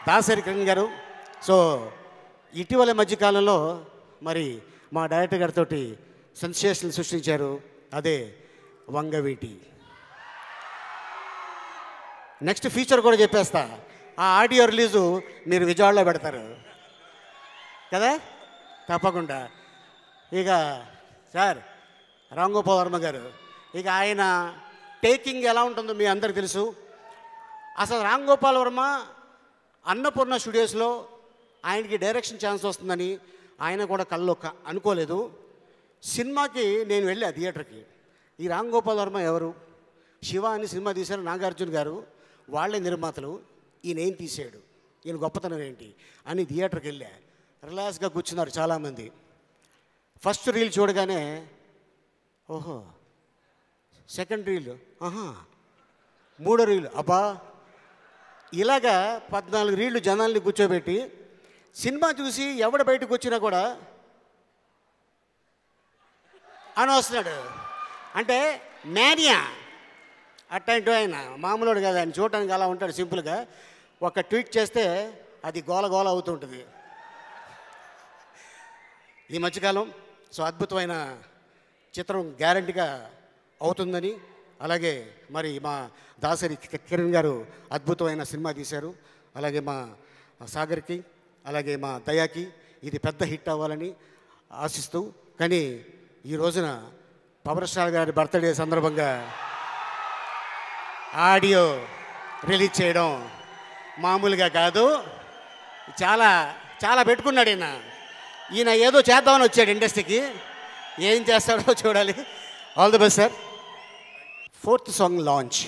దాసరి కిరణ్ గారు. సో ఇటీవల మధ్యకాలంలో మరి మా డైరెక్టర్ గారితో సెన్సేషన్ సృష్టించారు, అదే వంగవీటి. నెక్స్ట్ ఫీచర్ కూడా చెప్పేస్తా, ఆ ఆడియో రిలీజు మీరు విజయవాడలో పెడతారు కదా తప్పకుండా. ఇక సార్ రామ్ గోపాల్ వర్మ గారు, ఇక ఆయన టేకింగ్ ఎలా ఉంటుందో మీ అందరికి తెలుసు. అసలు రామ్ గోపాల్ వర్మ అన్నపూర్ణ స్టూడియోస్లో ఆయనకి డైరెక్షన్ ఛాన్స్ వస్తుందని ఆయన కూడా కల్లో అనుకోలేదు. సినిమాకి నేను వెళ్ళా థియేటర్కి. ఈ రామ్ గోపాల్ వర్మ ఎవరు, శివ అని సినిమా తీశారు నాగార్జున గారు, వాళ్ళే నిర్మాతలు, ఈయన ఏం తీసాడు, ఈయన గొప్పతనం ఏంటి అని థియేటర్కి వెళ్ళా. రిలాక్స్గా కూర్చున్నారు చాలామంది. ఫస్ట్ రీల్ చూడగానే ఓహో, సెకండ్ రీల్ ఆహా, మూడో రీల్ అబ్బా, ఇలాగా 14 రీళ్లు జనాల్ని కూర్చోబెట్టి సినిమా చూసి ఎవడ బయటకు వచ్చినా కూడా అని వస్తున్నాడు. అంటే మేనియా అట్లాంటి ఆయన మామూలుడు కదా, ఆయన చూడటానికి అలా ఉంటాడు సింపుల్గా. ఒక ట్వీట్ చేస్తే అది గోల గోల అవుతుంటుంది ఈ మధ్యకాలం. సో అద్భుతమైన చిత్రం గ్యారంటీగా అవుతుందని, అలాగే మరి మా దాసరి కిరణ్ గారు అద్భుతమైన సినిమా తీశారు, అలాగే మా సాగర్కి, అలాగే మా దయాకి ఇది పెద్ద హిట్ అవ్వాలని ఆశిస్తూ. కానీ ఈ రోజున పవర్ స్టార్ గారి బర్త్డే సందర్భంగా ఆడియో రిలీజ్ చేయడం మామూలుగా కాదు, చాలా చాలా పెట్టుకున్నాడు ఈయన. ఈయన ఏదో చేద్దామని వచ్చాడు ఇండస్ట్రీకి, ఏం చేస్తాడో చూడాలి. All the best sir. 4th song launch.